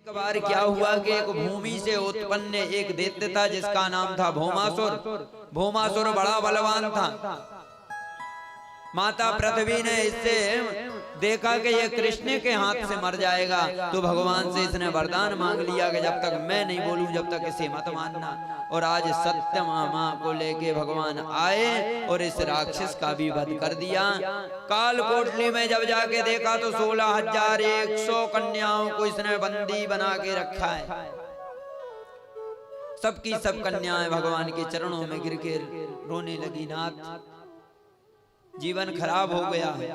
एक बार क्या हुआ कि एक भूमि से उत्पन्न एक दैत्य था जिसका नाम था भौमासुर। भौमासुर बड़ा बलवान था। माता पृथ्वी ने इससे देखा कि ये कृष्ण के हाथ से मर जाएगा, तो भगवान से इसने वरदान मांग लिया कि जब तक मैं नहीं बोलूं जब तक इसे मत मानना। और आज सत्यभामा को लेके भगवान आए और इस राक्षस का भी वध कर दिया। काल कोठरी में जब जाके देखा तो 16,100 कन्याओं को इसने बंदी बना के रखा है। सबकी सब कन्याएं भगवान के चरणों में गिर के रोने लगी, नाथ जीवन खराब हो गया है।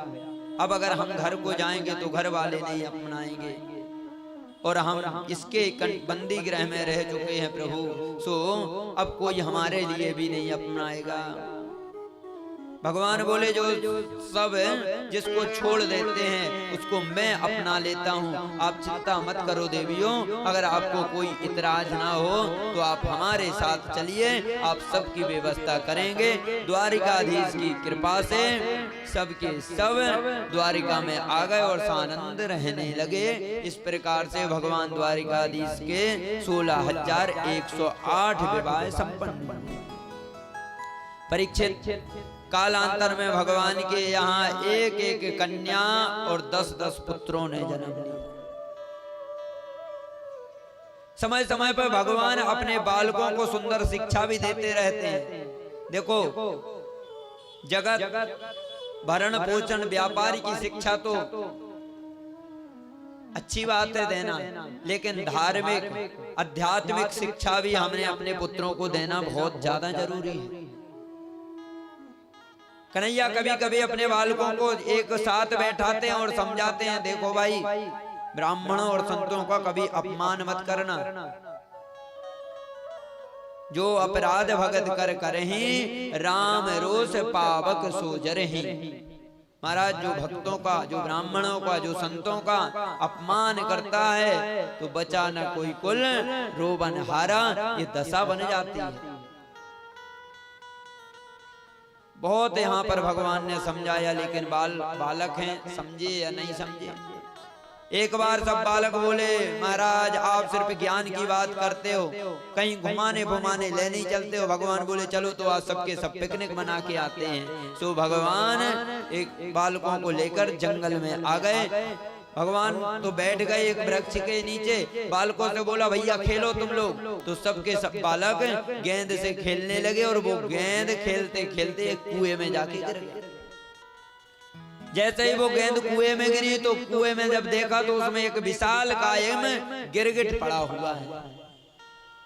अब अगर हम घर को जाएंगे तो घर वाले नहीं अपनाएंगे और हम इसके बंदी गृह में रह चुके हैं प्रभु, सो अब कोई हमारे लिए भी नहीं अपनाएगा। भगवान बोले जो सब जिसको छोड़ देते हैं उसको मैं अपना लेता हूँ। आप चिंता मत करो देवियों, अगर आपको कोई इतराज ना हो तो आप हमारे साथ चलिए, आप सबकी व्यवस्था करेंगे। द्वारिकाधीश की कृपा से सबके सब द्वारिका में आ गए और सानंद रहने लगे। इस प्रकार से भगवान द्वारिकाधीश के 16,108 विवाह संपन्न। परीक्षित कालांतर में भगवान के यहाँ एक एक कन्या और 10-10 पुत्रों ने जन्म लिया। समय समय पर भगवान अपने बालकों को सुंदर शिक्षा भी देते रहते हैं। देखो जगत भरण पोषण व्यापार की शिक्षा तो अच्छी बात है देना, लेकिन धार्मिक आध्यात्मिक शिक्षा भी हमने अपने पुत्रों को देना बहुत ज्यादा जरूरी है। कन्हैया कभी कभी अपने बालकों को एक साथ बैठाते हैं और समझाते हैं, देखो भाई ब्राह्मणों और संतों का कभी अपमान मत करना। जो अपराध भगत कर करही, राम रोष पावक सो जरही। महाराज जो भक्तों का, जो ब्राह्मणों का, जो संतों का अपमान करता है तो बचा न कोई कुल, रोबन हारा, ये दशा बन जाती है। बहुत यहाँ पर भगवान ने समझाया, लेकिन बालक हैं, समझे या नहीं समझे। एक बार सब बालक बोले, महाराज आप सिर्फ ज्ञान की बात करते हो, कहीं घुमाने घुमाने ले नहीं चलते हो। भगवान बोले चलो तो आज सबके सब पिकनिक बना के आते हैं। सो भगवान एक बालकों को लेकर जंगल में आ गए। भगवान तो बैठ गए एक वृक्ष के नीचे, बालकों से बोला भैया खेलो तुम लोग। तो सबके सब बालक गेंद से खेलने लगे और वो गेंद खेलते खेलते एक कुएं में जाके गिर गए। जैसे ही वो गेंद कुएं में गिरी तो कुएं में जब देखा तो उसमें एक विशाल कायम गिरगिट पड़ा हुआ है।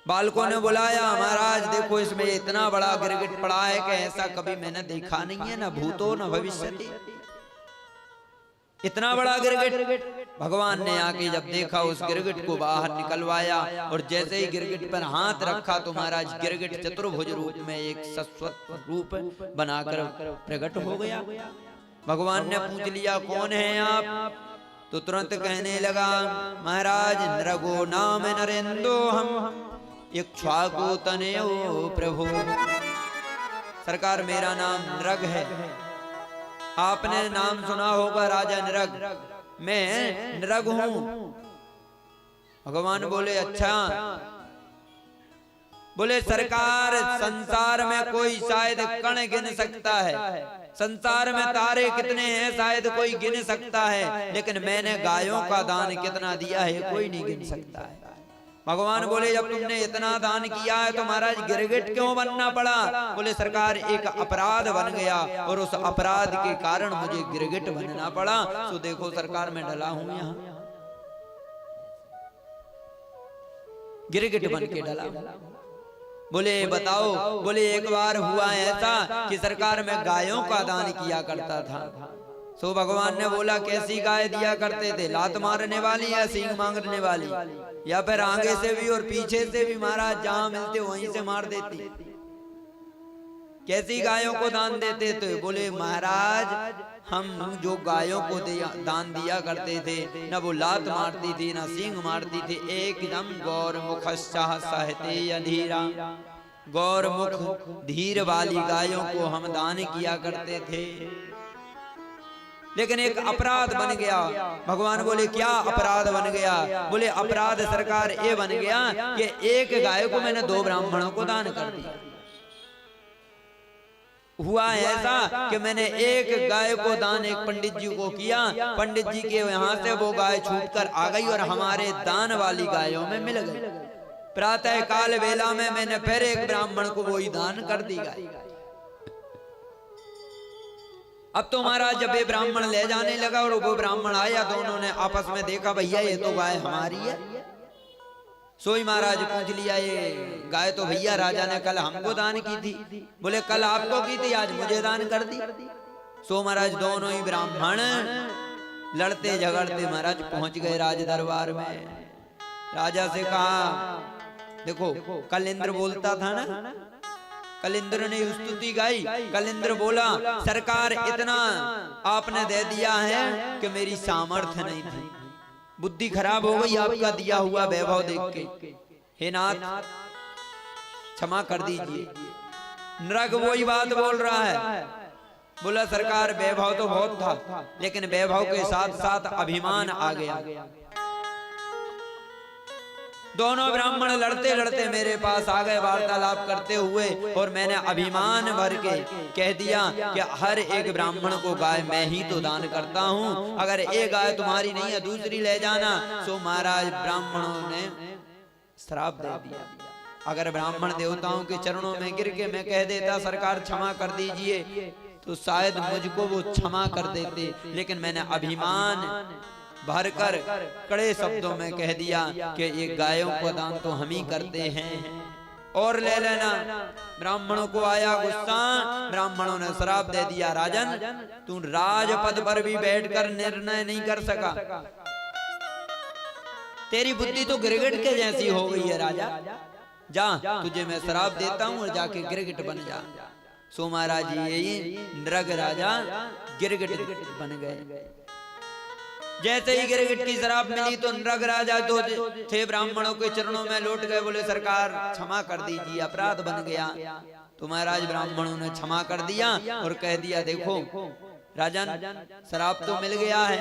बालकों ने बुलाया, महाराज देखो इसमें इतना बड़ा गिरगिट पड़ा है कि ऐसा कभी मैंने देखा नहीं है, न भूतो न भविष्यति, इतना बड़ा गिरगिट। भगवान ने आके जब देखा उस गिरगिट को बाहर निकलवाया और जैसे ही गिरगिट पर हाथ रखा तो महाराज गिरगिट चतुर्भुज रूप में एक शाश्वत रूप बनाकर प्रकट हो गया। भगवान ने पूछ लिया कौन है आप, तो तुरंत कहने लगा महाराज नृगो नाम नरेंद्रो हम इक्ष्वाकु तनयो प्रभु। सरकार मेरा नाम नृग है, आपने नाम सुना होगा राजा नृग, मैं नृग हूं। भगवान बोले अच्छा। बोले सरकार संसार में कोई शायद कण गिन सकता है, संसार में तारे कितने हैं शायद कोई गिन सकता है, लेकिन मैंने गायों का दान कितना दिया है कोई नहीं गिन सकता है। भगवान बोले जब तुमने इतना दान किया है तो महाराज गिरगिट क्यों बनना पड़ा? बोले सरकार एक अपराध बन गया और उस अपराध के कारण मुझे गिरगिट बनना पड़ा। तो देखो सरकार मैं डला हूं यहाँ, गिरगिट बन के डला। बोले बताओ। बोले एक बार हुआ ऐसा कि सरकार मैं गायों का दान किया करता था। सो भगवान ने बोला कैसी गाय दिया करते थे, लात मारने वाली या सींग मांगने वाली, या फिर आगे से भी और पीछे से भी महाराज जहां मिलते वहीं से मार देती, कैसी गायों को दान देते थे? बोले महाराज हम जो गायों को दान दिया करते थे न वो लात मारती थी न सींग मारती थी, एकदम गौरमुख सहते अधीरा, गौरमुख धीर वाली गायों को हम दान किया करते थे। लेकिन एक अपराध बन गया। भगवान बोले क्या अपराध बन गया? बोले अपराध सरकार ये बन गया कि एक गाय को मैंने 2 ब्राह्मणों को दान कर दिया। हुआ ऐसा कि मैंने एक गाय को दान एक पंडित जी को किया, पंडित जी के यहाँ से वो गाय छूटकर आ गई और हमारे दान वाली गायों में मिल गई। प्रातः काल वेला में मैंने फिर एक ब्राह्मण को वही दान कर दी गाय। अब तो महाराज जब ये ब्राह्मण ले जाने लगा और वो ब्राह्मण आया, दोनों ने आपस में देखा भैया ये तो गाय हमारी है। सोई महाराज पूछ लिया ये गाय तो भैया राजा ने कल हमको दान की थी। बोले कल आपको की थी, आज मुझे दान कर दी। सो महाराज दोनों ही ब्राह्मण लड़ते झगड़ते महाराज पहुंच गए राज दरबार में। राजा से कहा देखो कल इंद्र बोलता था ना, कल इंद्र ने स्तुति गाई। कल इंद्र बोला सरकार इतना आपने दे दिया है कि मेरी सामर्थ्य नहीं थी, बुद्धि खराब हो गई आपका दिया हुआ वैभव देख के। हे नाथ क्षमा कर दीजिए। नृग वही बात बोल रहा है। बोला सरकार वैभव तो बहुत था, लेकिन वैभव के साथ साथ अभिमान आ गया। दोनों ब्राह्मण लड़ते लड़ते मेरे पास आ गए वार्तालाप करते हुए, और मैंने अभिमान भर के कह दिया कि हर एक ब्राह्मण को गाय मैं ही तो दान करता हूँ, अगर एक गाय तुम्हारी नहीं है दूसरी ले जाना। सो महाराज ब्राह्मणों ने श्राप दे दिया। अगर ब्राह्मण देवताओं के चरणों में गिर के मैं कह देता सरकार क्षमा कर दीजिए, तो शायद मुझको वो क्षमा कर देते, लेकिन मैंने अभिमान भरकर कड़े शब्दों में कह दिया कि ये गायों को दान तो हम ही करते हैं और ले लेना। ब्राह्मणों को आया गुस्सा, ब्राह्मणों ने श्राप दे दिया राजन तू राजपद पर भी बैठकर निर्णय नहीं कर सका, तेरी बुद्धि तो गिरगिट के जैसी हो गई है राजा, जा तुझे मैं श्राप देता हूँ और जाके गिरगिट बन जा। सो महाराज यही नृग राजा गिरगिट बन गए। जैसे ही गिरगिट की शराब मिली तो नृग राजा जो थे ब्राह्मणों के चरणों में लौट गए, बोले सरकार क्षमा कर दीजिए अपराध बन गया। तो महाराज ब्राह्मणों ने क्षमा कर दिया और कह दिया देखो राजन शराब तो मिल गया है,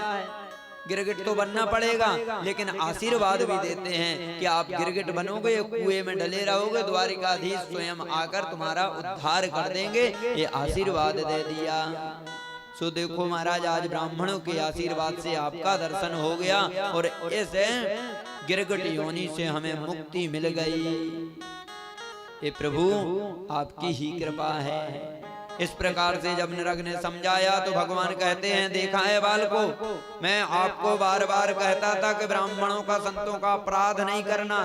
गिरगिट तो बनना पड़ेगा, लेकिन आशीर्वाद भी देते हैं कि आप गिरगिट बनोगे, कुएं में डले रहोगे, द्वारिकाधीश स्वयं आकर तुम्हारा उद्धार कर देंगे, ये आशीर्वाद दे दिया। सो देखो महाराज आज ब्राह्मणों के आशीर्वाद से आपका दर्शन हो गया और ऐसे गिरगिट योनि से हमें मुक्ति मिल गई। ये प्रभु आपकी ही कृपा है। इस प्रकार से जब नृग ने समझाया तो भगवान कहते हैं देखा है बालको, मैं आपको बार बार कहता था कि ब्राह्मणों का संतों का अपराध नहीं करना,